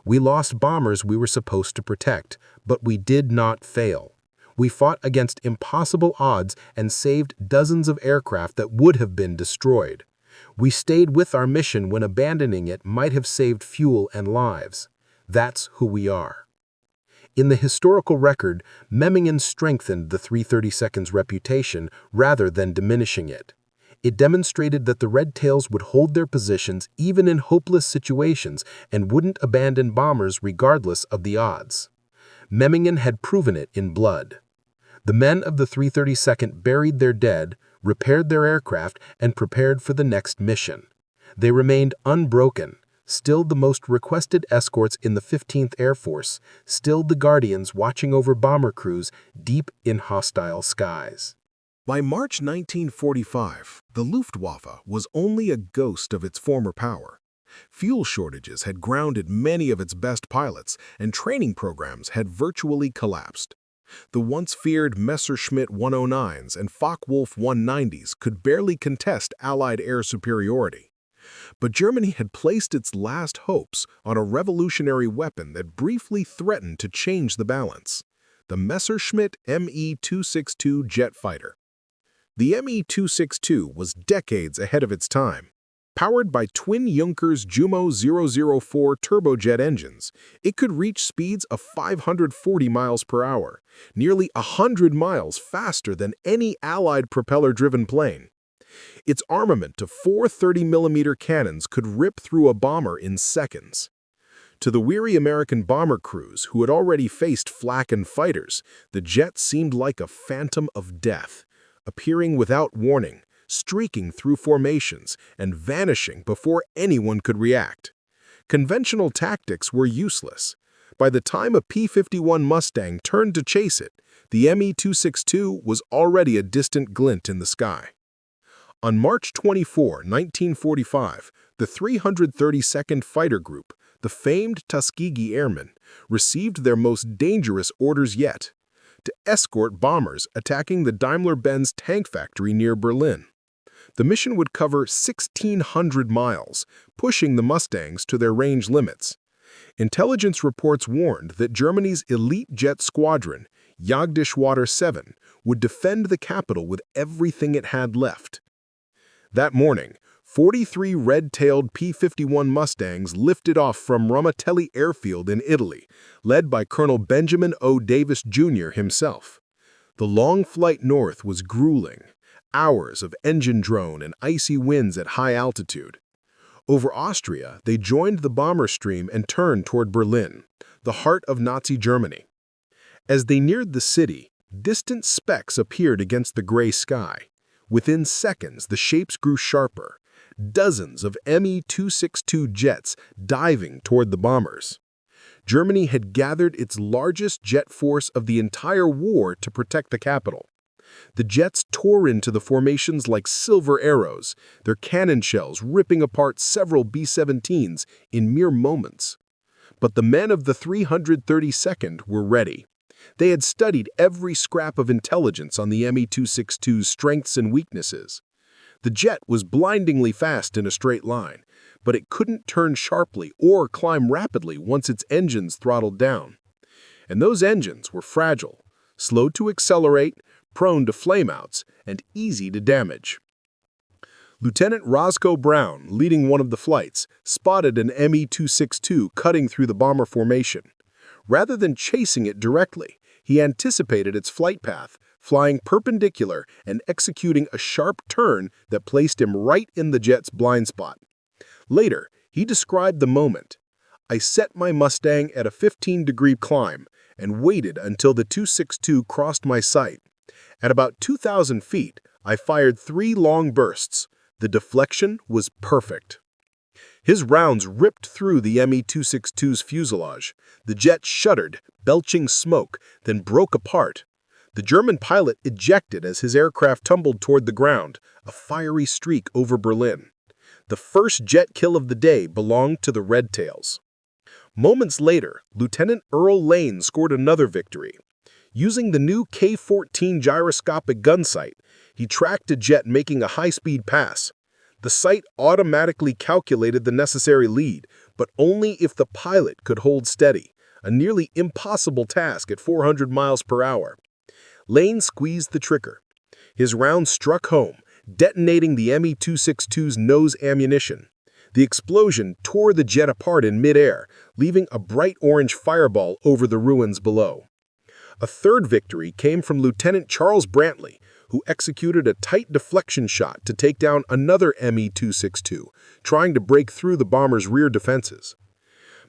We lost bombers we were supposed to protect, but we did not fail. We fought against impossible odds and saved dozens of aircraft that would have been destroyed. We stayed with our mission when abandoning it might have saved fuel and lives. That's who we are." In the historical record, Memmingen strengthened the 332nd's reputation rather than diminishing it. It demonstrated that the Red Tails would hold their positions even in hopeless situations and wouldn't abandon bombers regardless of the odds. Memmingen had proven it in blood. The men of the 332nd buried their dead, repaired their aircraft, and prepared for the next mission. They remained unbroken, still the most requested escorts in the 15th Air Force, still the guardians watching over bomber crews deep in hostile skies. By March 1945, the Luftwaffe was only a ghost of its former power. Fuel shortages had grounded many of its best pilots, and training programs had virtually collapsed. The once feared Messerschmitt 109s and Focke-Wulf 190s could barely contest Allied air superiority. But Germany had placed its last hopes on a revolutionary weapon that briefly threatened to change the balance: the Messerschmitt Me-262 jet fighter. The Me-262 was decades ahead of its time. Powered by twin Junkers Jumo 004 turbojet engines, it could reach speeds of 540 miles per hour, nearly 100 miles faster than any Allied propeller-driven plane. Its armament of 4 30mm cannons could rip through a bomber in seconds. To the weary American bomber crews who had already faced flak and fighters, the jet seemed like a phantom of death, appearing without warning, streaking through formations and vanishing before anyone could react. Conventional tactics were useless. By the time a P-51 Mustang turned to chase it, the Me-262 was already a distant glint in the sky. On March 24, 1945, the 332nd Fighter Group, the famed Tuskegee Airmen, received their most dangerous orders yet: to escort bombers attacking the Daimler-Benz tank factory near Berlin. The mission would cover 1,600 miles, pushing the Mustangs to their range limits. Intelligence reports warned that Germany's elite jet squadron, Jagdgeschwader 7, would defend the capital with everything it had left. That morning, 43 red-tailed P-51 Mustangs lifted off from Ramatelli Airfield in Italy, led by Colonel Benjamin O. Davis, Jr. himself. The long flight north was grueling, hours of engine drone and icy winds at high altitude. Over Austria, they joined the bomber stream and turned toward Berlin, the heart of Nazi Germany. As they neared the city, distant specks appeared against the gray sky. Within seconds, the shapes grew sharper, dozens of Me-262 jets diving toward the bombers. Germany had gathered its largest jet force of the entire war to protect the capital. The jets tore into the formations like silver arrows, their cannon shells ripping apart several B-17s in mere moments. But the men of the 332nd were ready. They had studied every scrap of intelligence on the Me-262's strengths and weaknesses. The jet was blindingly fast in a straight line, but it couldn't turn sharply or climb rapidly once its engines throttled down. And those engines were fragile, slow to accelerate, prone to flameouts, and easy to damage. Lieutenant Roscoe Brown, leading one of the flights, spotted an Me-262 cutting through the bomber formation. Rather than chasing it directly, he anticipated its flight path, flying perpendicular and executing a sharp turn that placed him right in the jet's blind spot. Later, he described the moment. "I set my Mustang at a 15-degree climb and waited until the 262 crossed my sight. At about 2,000 feet, I fired 3 long bursts. The deflection was perfect." His rounds ripped through the Me-262's fuselage. The jet shuddered, belching smoke, then broke apart. The German pilot ejected as his aircraft tumbled toward the ground, a fiery streak over Berlin. The first jet kill of the day belonged to the Red Tails. Moments later, Lieutenant Earl Lane scored another victory. Using the new K-14 gyroscopic gun sight, he tracked a jet making a high-speed pass. The sight automatically calculated the necessary lead, but only if the pilot could hold steady, a nearly impossible task at 400 miles per hour. Lane squeezed the trigger. His round struck home, detonating the Me-262's nose ammunition. The explosion tore the jet apart in midair, leaving a bright orange fireball over the ruins below. A third victory came from Lieutenant Charles Brantley, who executed a tight deflection shot to take down another Me-262, trying to break through the bomber's rear defenses.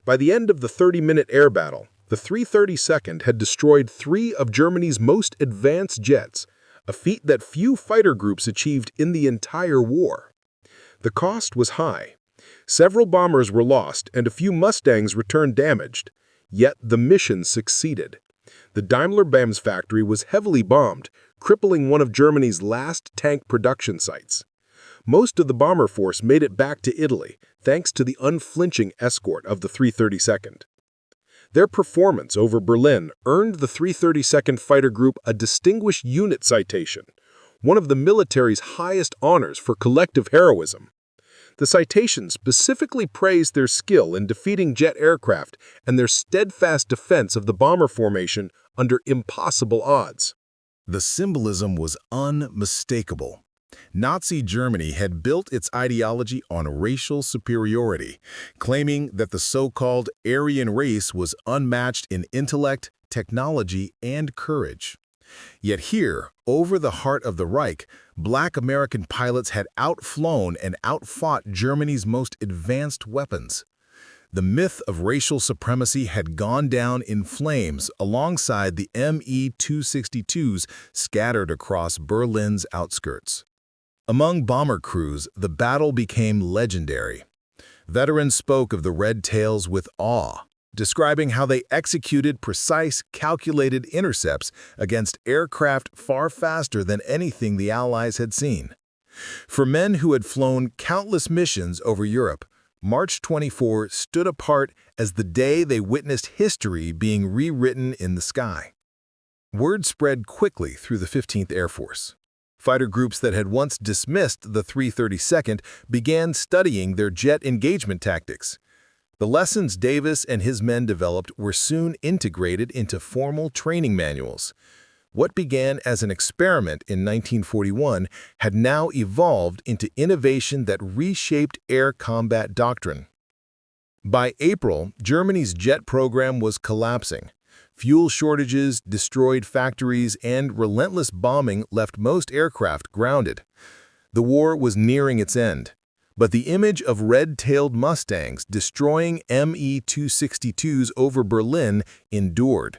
By the end of the 30-minute air battle, the 332nd had destroyed 3 of Germany's most advanced jets, a feat that few fighter groups achieved in the entire war. The cost was high. Several bombers were lost and a few Mustangs returned damaged, yet the mission succeeded. The Daimler-Benz factory was heavily bombed, crippling one of Germany's last tank production sites. Most of the bomber force made it back to Italy, thanks to the unflinching escort of the 332nd. Their performance over Berlin earned the 332nd Fighter Group a Distinguished Unit Citation, one of the military's highest honors for collective heroism. The citation specifically praised their skill in defeating jet aircraft and their steadfast defense of the bomber formation under impossible odds. The symbolism was unmistakable. Nazi Germany had built its ideology on racial superiority, claiming that the so-called Aryan race was unmatched in intellect, technology, and courage. Yet here, over the heart of the Reich, Black American pilots had outflown and outfought Germany's most advanced weapons. The myth of racial supremacy had gone down in flames alongside the Me-262s scattered across Berlin's outskirts. Among bomber crews, the battle became legendary. Veterans spoke of the Red Tails with awe, describing how they executed precise, calculated intercepts against aircraft far faster than anything the Allies had seen. For men who had flown countless missions over Europe, March 24 stood apart as the day they witnessed history being rewritten in the sky. Word spread quickly through the 15th Air Force. Fighter groups that had once dismissed the 332nd began studying their jet engagement tactics. The lessons Davis and his men developed were soon integrated into formal training manuals. What began as an experiment in 1941 had now evolved into innovation that reshaped air combat doctrine. By April, Germany's jet program was collapsing. Fuel shortages, destroyed factories, and relentless bombing left most aircraft grounded. The war was nearing its end, but the image of red-tailed Mustangs destroying Me-262s over Berlin endured,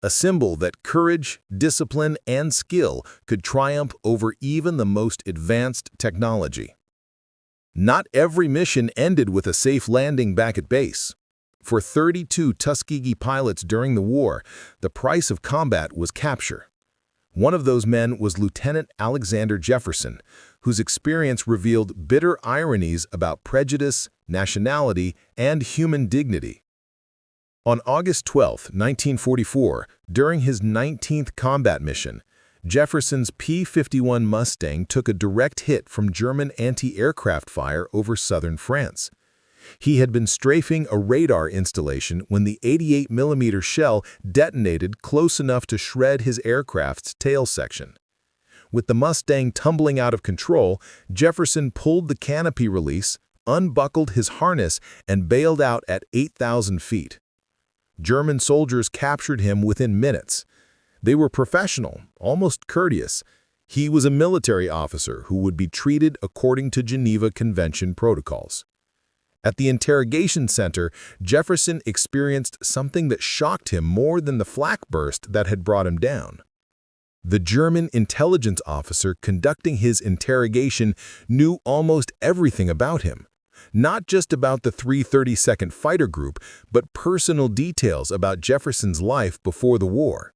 a symbol that courage, discipline, and skill could triumph over even the most advanced technology. Not every mission ended with a safe landing back at base. For 32 Tuskegee pilots during the war, the price of combat was capture. One of those men was Lieutenant Alexander Jefferson, whose experience revealed bitter ironies about prejudice, nationality, and human dignity. On August 12, 1944, during his 19th combat mission, Jefferson's P-51 Mustang took a direct hit from German anti-aircraft fire over southern France. He had been strafing a radar installation when the 88mm shell detonated close enough to shred his aircraft's tail section. With the Mustang tumbling out of control, Jefferson pulled the canopy release, unbuckled his harness, and bailed out at 8,000 feet. German soldiers captured him within minutes. They were professional, almost courteous. He was a military officer who would be treated according to Geneva Convention protocols. At the interrogation center, Jefferson experienced something that shocked him more than the flak burst that had brought him down. The German intelligence officer conducting his interrogation knew almost everything about him, not just about the 332nd Fighter Group, but personal details about Jefferson's life before the war.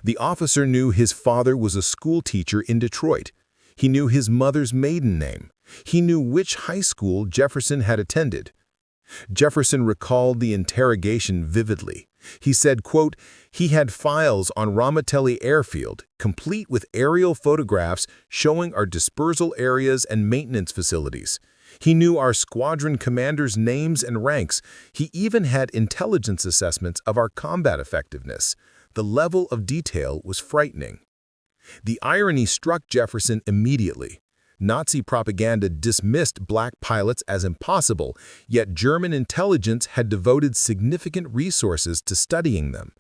The officer knew his father was a schoolteacher in Detroit. He knew his mother's maiden name. He knew which high school Jefferson had attended. Jefferson recalled the interrogation vividly. He said, quote, "He had files on Ramitelli Airfield, complete with aerial photographs showing our dispersal areas and maintenance facilities. He knew our squadron commanders' names and ranks. He even had intelligence assessments of our combat effectiveness. The level of detail was frightening." The irony struck Jefferson immediately. Nazi propaganda dismissed black pilots as impossible, yet German intelligence had devoted significant resources to studying them.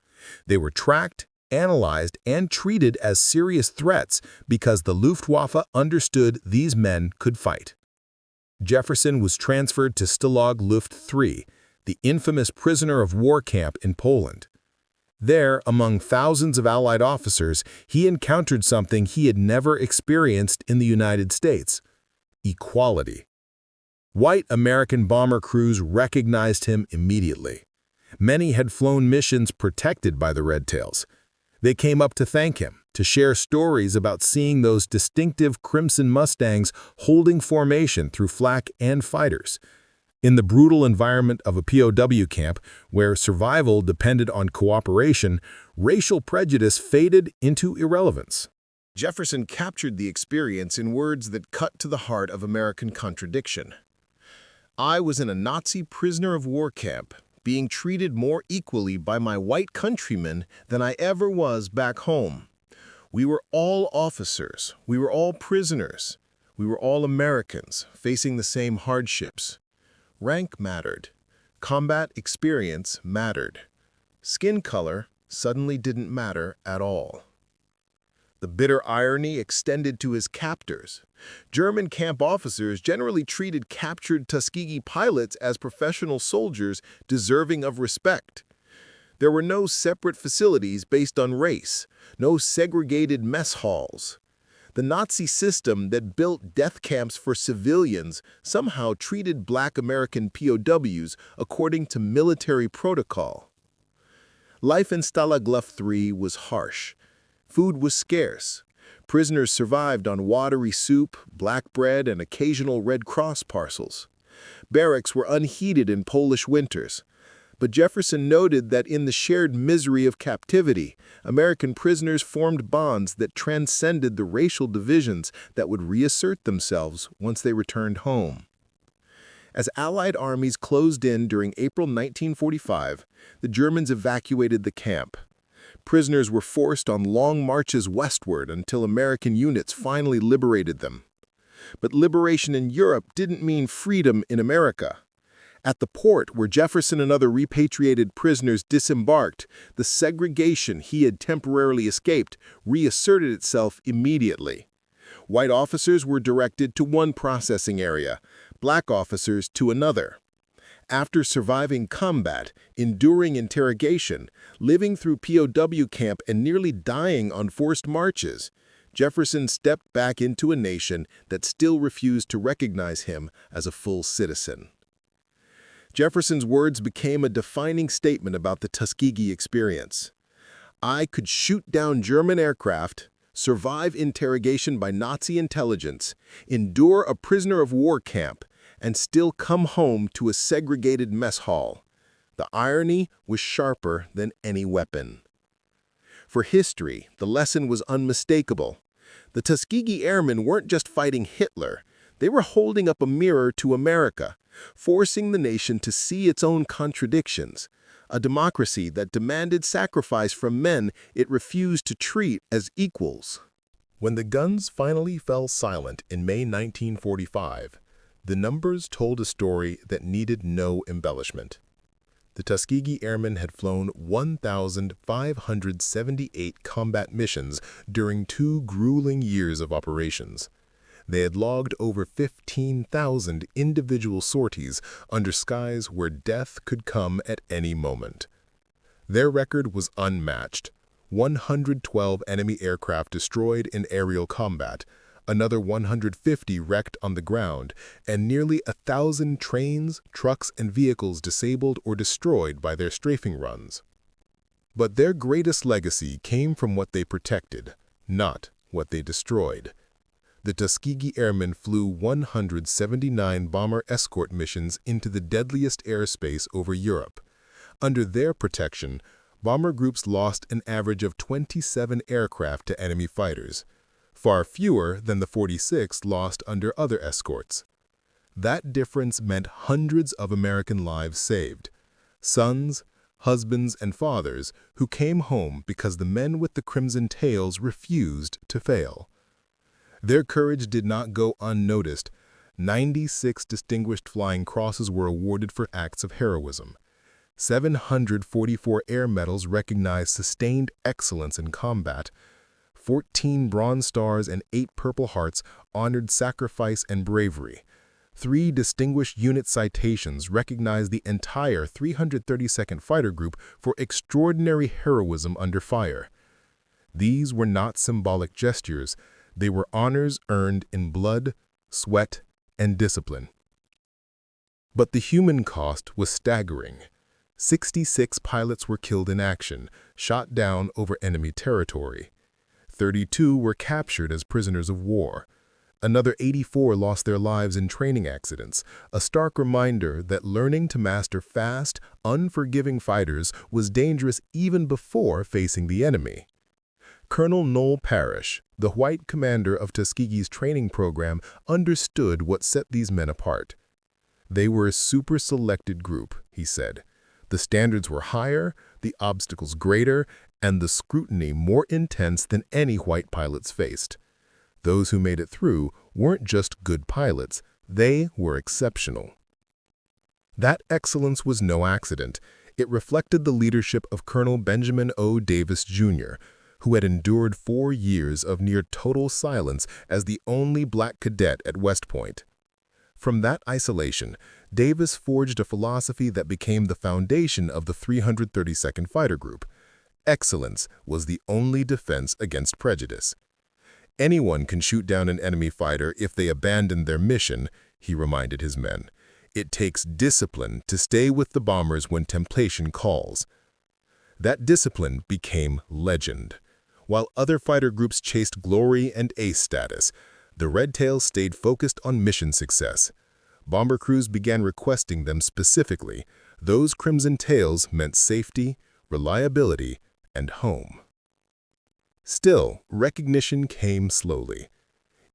They were tracked, analyzed, and treated as serious threats because the Luftwaffe understood these men could fight. Jefferson was transferred to Stalag Luft III, the infamous prisoner of war camp in Poland. There, among thousands of Allied officers, he encountered something he had never experienced in the United States: equality. White American bomber crews recognized him immediately. Many had flown missions protected by the Red Tails. They came up to thank him, to share stories about seeing those distinctive crimson Mustangs holding formation through flak and fighters. In the brutal environment of a POW camp, where survival depended on cooperation, racial prejudice faded into irrelevance. Jefferson captured the experience in words that cut to the heart of American contradiction. "I was in a Nazi prisoner of war camp, being treated more equally by my white countrymen than I ever was back home. We were all officers. We were all prisoners. We were all Americans, facing the same hardships. Rank mattered. Combat experience mattered. Skin color suddenly didn't matter at all." The bitter irony extended to his captors. German camp officers generally treated captured Tuskegee pilots as professional soldiers deserving of respect. There were no separate facilities based on race, no segregated mess halls. The Nazi system that built death camps for civilians somehow treated Black American POWs according to military protocol. Life in Stalag Luft III was harsh. Food was scarce. Prisoners survived on watery soup, black bread, and occasional Red Cross parcels. Barracks were unheated in Polish winters. But Jefferson noted that in the shared misery of captivity, American prisoners formed bonds that transcended the racial divisions that would reassert themselves once they returned home. As Allied armies closed in during April 1945, the Germans evacuated the camp. Prisoners were forced on long marches westward until American units finally liberated them. But liberation in Europe didn't mean freedom in America. At the port where Jefferson and other repatriated prisoners disembarked, the segregation he had temporarily escaped reasserted itself immediately. White officers were directed to one processing area, black officers to another. After surviving combat, enduring interrogation, living through POW camp, and nearly dying on forced marches, Jefferson stepped back into a nation that still refused to recognize him as a full citizen. Jefferson's words became a defining statement about the Tuskegee experience. I could shoot down German aircraft, survive interrogation by Nazi intelligence, endure a prisoner of war camp, and still come home to a segregated mess hall. The irony was sharper than any weapon. For history, the lesson was unmistakable. The Tuskegee Airmen weren't just fighting Hitler, they were holding up a mirror to America, forcing the nation to see its own contradictions, a democracy that demanded sacrifice from men it refused to treat as equals. When the guns finally fell silent in May 1945, the numbers told a story that needed no embellishment. The Tuskegee Airmen had flown 1,578 combat missions during 2 grueling years of operations. They had logged over 15,000 individual sorties under skies where death could come at any moment. Their record was unmatched: 112 enemy aircraft destroyed in aerial combat, another 150 wrecked on the ground, and nearly 1,000 trains, trucks, and vehicles disabled or destroyed by their strafing runs. But their greatest legacy came from what they protected, not what they destroyed. The Tuskegee Airmen flew 179 bomber escort missions into the deadliest airspace over Europe. Under their protection, bomber groups lost an average of 27 aircraft to enemy fighters, far fewer than the 46 lost under other escorts. That difference meant hundreds of American lives saved, sons, husbands, and fathers who came home because the men with the crimson tails refused to fail. Their courage did not go unnoticed. 96 distinguished flying crosses were awarded for acts of heroism. 744 air medals recognized sustained excellence in combat. 14 Bronze Stars and 8 Purple Hearts honored sacrifice and bravery. 3 distinguished unit citations recognized the entire 332nd Fighter Group for extraordinary heroism under fire. These were not symbolic gestures. They were honors earned in blood, sweat, and discipline. But the human cost was staggering. 66 pilots were killed in action, shot down over enemy territory. 32 were captured as prisoners of war. Another 84 lost their lives in training accidents, a stark reminder that learning to master fast, unforgiving fighters was dangerous even before facing the enemy. Colonel Noel Parrish, the white commander of Tuskegee's training program, understood what set these men apart. They were a super-selected group, he said. The standards were higher, the obstacles greater, and the scrutiny more intense than any white pilots faced. Those who made it through weren't just good pilots, they were exceptional. That excellence was no accident. It reflected the leadership of Colonel Benjamin O. Davis, Jr., who had endured 4 years of near-total silence as the only black cadet at West Point. From that isolation, Davis forged a philosophy that became the foundation of the 332nd Fighter Group. Excellence was the only defense against prejudice. Anyone can shoot down an enemy fighter if they abandon their mission, he reminded his men. It takes discipline to stay with the bombers when temptation calls. That discipline became legend. While other fighter groups chased glory and ace status, the Red Tails stayed focused on mission success. Bomber crews began requesting them specifically. Those Crimson Tails meant safety, reliability, and home. Still, recognition came slowly.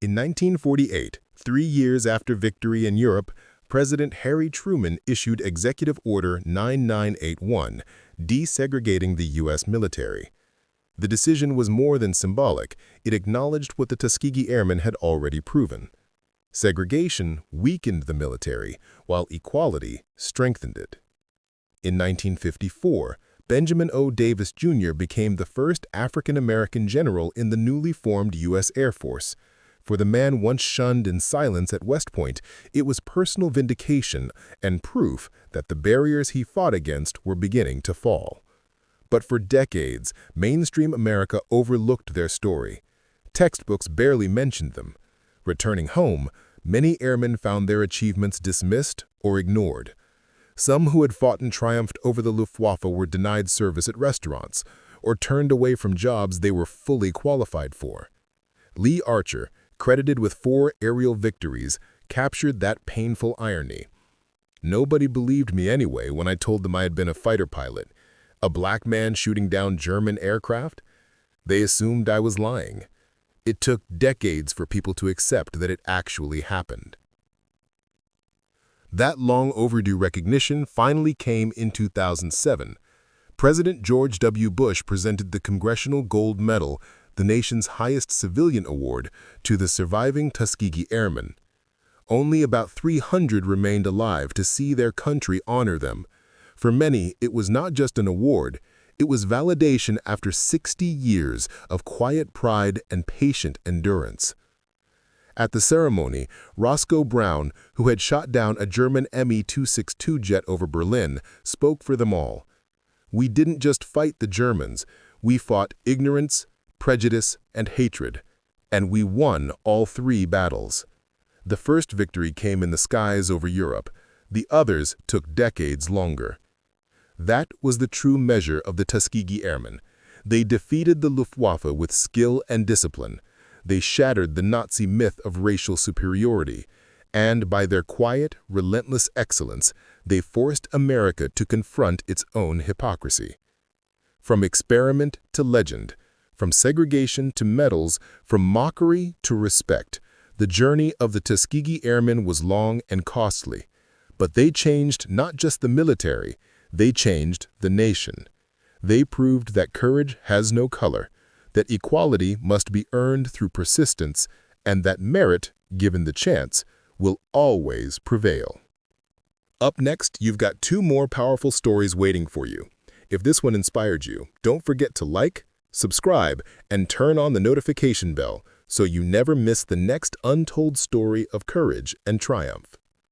In 1948, 3 years after victory in Europe, President Harry Truman issued Executive Order 9981, desegregating the U.S. military. The decision was more than symbolic. It acknowledged what the Tuskegee Airmen had already proven. Segregation weakened the military, while equality strengthened it. In 1954, Benjamin O. Davis, Jr. became the first African-American general in the newly formed U.S. Air Force. For the man once shunned in silence at West Point, it was personal vindication and proof that the barriers he fought against were beginning to fall. But for decades, mainstream America overlooked their story. Textbooks barely mentioned them. Returning home, many airmen found their achievements dismissed or ignored. Some who had fought and triumphed over the Luftwaffe were denied service at restaurants or turned away from jobs they were fully qualified for. Lee Archer, credited with 4 aerial victories, captured that painful irony. Nobody believed me anyway when I told them I had been a fighter pilot, a black man shooting down German aircraft. They assumed I was lying. It took decades for people to accept that it actually happened. That long overdue recognition finally came in 2007. President George W. Bush presented the Congressional Gold Medal, the nation's highest civilian award, to the surviving Tuskegee Airmen. Only about 300 remained alive to see their country honor them. For many, it was not just an award, it was validation after 60 years of quiet pride and patient endurance. At the ceremony, Roscoe Brown, who had shot down a German Me-262 jet over Berlin, spoke for them all. "We didn't just fight the Germans, we fought ignorance, prejudice, and hatred, and we won all 3 battles." The first victory came in the skies over Europe. The others took decades longer. That was the true measure of the Tuskegee Airmen. They defeated the Luftwaffe with skill and discipline. They shattered the Nazi myth of racial superiority, and by their quiet, relentless excellence, they forced America to confront its own hypocrisy. From experiment to legend, from segregation to medals, from mockery to respect, the journey of the Tuskegee Airmen was long and costly. But they changed not just the military, they changed the nation. They proved that courage has no color, that equality must be earned through persistence, and that merit, given the chance, will always prevail. Up next, you've got 2 more powerful stories waiting for you. If this one inspired you, don't forget to like, subscribe, and turn on the notification bell so you never miss the next untold story of courage and triumph.